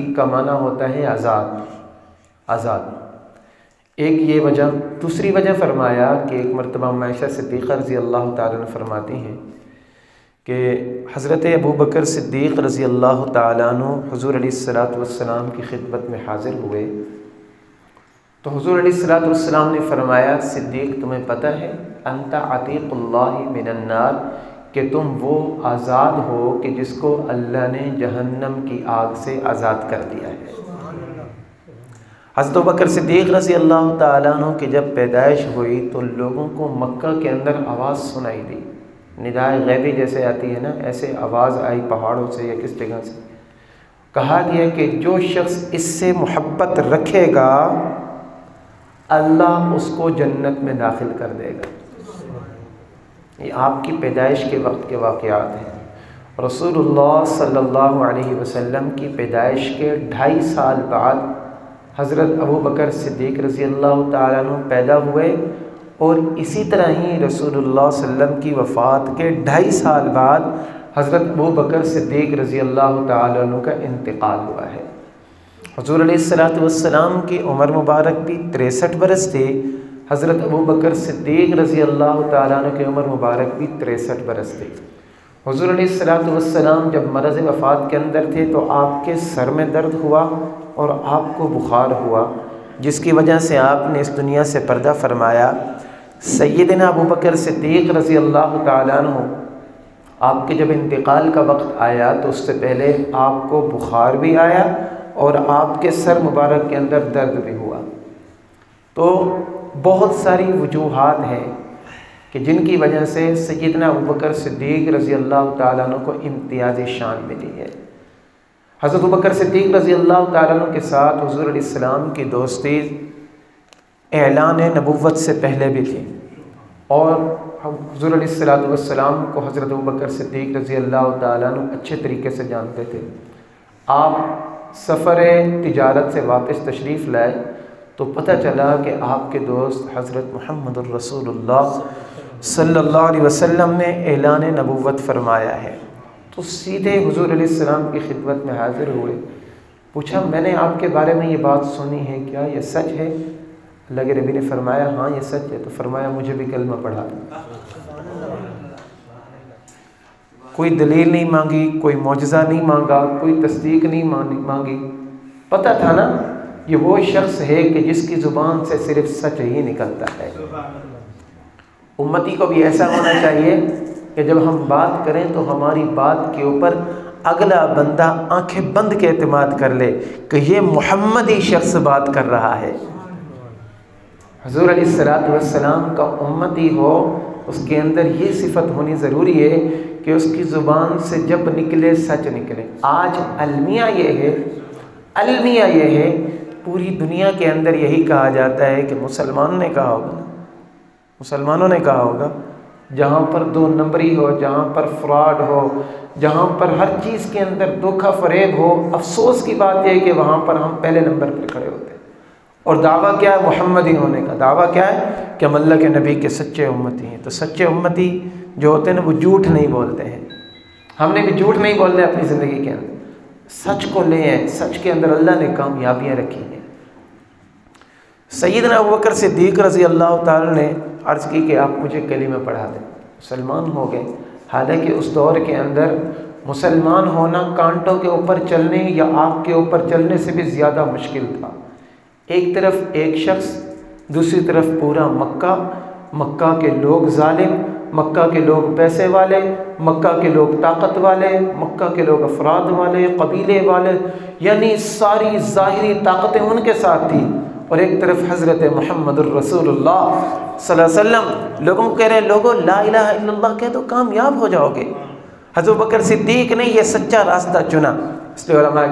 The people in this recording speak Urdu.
کا معنی ہوتا ہے آزاد۔ ایک یہ وجہ، دوسری وجہ فرمایا کہ ایک مرتبہ عائشہ صدیقہ رضی اللہ تعالیٰ عنہ فرماتی ہیں کہ حضرت ابو بکر صدیق رضی اللہ تعالیٰ عنہ حضور علیہ الصلوۃ والسلام کی خدمت میں حاضر ہوئے تو حضور علیہ الصلوۃ والسلام نے فرمایا، صدیق تمہیں پتہ ہے انت عتیق اللہ من النار، کہ تم وہ آزاد ہو کہ جس کو اللہ نے جہنم کی آگ سے آزاد کر دیا ہے۔ حضرت ابوبکر صدیق رضی اللہ تعالیٰ عنہ کی جب پیدائش ہوئی تو لوگوں کو مکہ کے اندر آواز سنائی دی، ندائے غیبی جیسے آتی ہے نا، ایسے آواز آئی پہاڑوں سے یا کس جگہ سے، کہا گیا کہ جو شخص اس سے محبت رکھے گا اللہ اس کو جنت میں داخل کر دے گا۔ یہ آپ کی پیدائش کے وقت کے واقعات ہیں۔ رسول اللہ صلی اللہ علیہ وسلم کی پیدائش کے 2.5 سال بعد حضرت ابو بکر صدیق رضی اللہ تعالیٰ عنہ پیدا ہوئے، اور اسی طرح ہی رسول اللہ صلی اللہ علیہ وسلم کی وفات کے 2.5 سال بعد حضرت ابو بکر صدیق رضی اللہ تعالیٰ عنہ کا انتقال ہوا ہے۔ حضور علیہ الصلوۃ والسلام کی عمر مبارک بھی 63 برس تھی، حضرت ابو بکر صدیق رضی اللہ تعالیٰ عنہ کی عمر مبارک بھی 63 برس تھی۔ حضور علیہ الصلوۃ والسلام جب مرض وفات کے اندر تھے تو آپ کے سر میں درد ہوا اور آپ کو بخار ہوا، جس کی وجہ سے آپ نے اس دنیا سے پردہ فرمایا۔ سیدنا ابو بکر صدیق رضی اللہ تعالیٰ عنہ آپ کے جب انتقال کا وقت آیا تو اس سے پہلے آپ کو بخار بھی آیا اور آپ کے سر مبارک کے اندر درد بھی ہوا۔ تو بہت ساری وجوہات ہیں کہ جن کی وجہ سے سیدنا ابو بکر صدیق رضی اللہ تعالیٰ عنہ کو امتیازی شان ملی ہے۔ حضرت ابو بکر صدیق رضی اللہ تعالیٰ عنہ کے ساتھ حضور علیہ السلام کی دوستی اعلان نبوت سے پہلے بھی تھی، اور حضور علیہ الصلوۃ والسلام کو حضرت ابو بکر صدیق رضی اللہ تعالیٰ عنہ اچھے طریقے سے جانتے تھے۔ آپ سفر تجارت سے واپس تشریف لائے تو پتہ چلا کہ آپ کے دوست حضرت محمد الرسول اللہ صلی اللہ علیہ وسلم نے اعلان نبوت فرمایا ہے، تو سیدھے حضور علیہ السلام کی خدمت میں حاضر ہوئے، پوچھا میں نے آپ کے بارے میں یہ بات سنی ہے، کیا یہ سچ ہے؟ اللہ کے نبی نے فرمایا ہاں یہ سچ ہے، تو فرمایا مجھے بھی کلمہ پڑھا دو۔ کوئی دلیل نہیں مانگی، کوئی معجزہ نہیں مانگا، کوئی تصدیق نہیں مانگی، پتہ تھا نا یہ وہ شخص ہے کہ جس کی زبان سے صرف سچ ہی نکلتا ہے۔ امتی کو بھی ایسا ہونا چاہیے کہ جب ہم بات کریں تو ہماری بات کے اوپر اگلا بندہ آنکھیں بند کے اعتماد کر لے کہ یہ محمدی شخص بات کر رہا ہے۔ حضور علیہ الصلوۃ والسلام کا امتی ہو، اس کے اندر یہ صفت ہونی ضروری ہے کہ اس کی زبان سے جب نکلے سچ نکلے۔ آج المیہ یہ ہے پوری دنیا کے اندر یہی کہا جاتا ہے کہ مسلمانوں نے کہا ہوگا جہاں پر 2 نمبری ہو، جہاں پر فراڈ ہو، جہاں پر ہر چیز کے اندر دھوکہ فریب ہو، افسوس کی بات یہ ہے کہ وہاں پر ہم پہلے نمبر پر کھڑے ہوتے ہیں، اور دعویٰ کیا ہے؟ محمدی ہونے کا دعویٰ کیا ہے کہ ہم اللہ کے نبی کے سچے امتی ہیں۔ تو سچے امتی جو ہوتے ہیں نا وہ جھوٹ نہیں بولتے ہیں، ہم نے بھی جھوٹ نہیں بولنا ہے اپنی زندگی کے اندر، سچ کو لے ہیں، سچ کے اندر اللہ نے کامیابیاں رکھی ہیں۔ سیدنا ابو بکر صدیق رضی اللہ تعالیٰ نے عرض کی کہ آپ مجھے کلمہ پڑھا دیں، مسلمان ہو گئے۔ حالانکہ اس دور کے اندر مسلمان ہونا کانٹوں کے اوپر چلنے یا آگ کے اوپر چلنے سے بھی زیادہ مشکل تھا۔ ایک طرف ایک شخص، دوسری طرف پورا مکہ کے لوگ ظالم، مکہ کے لوگ پیسے والے، مکہ کے لوگ طاقت والے، مکہ کے لوگ افراد والے، قبیلے والے، یعنی ساری ظاہری طاقتیں ان کے ساتھ تھیں، اور ایک طرف حضرت محمد الرسول اللہ صلی اللہ علیہ وسلم لوگوں کو کہہ رہے ہیں لوگوں لا الہ الا اللہ کہہ تو کامیاب ہو جاؤ گے۔ حضرت بکر صدیق نے یہ سچا راستہ چنا، اس لیے علماء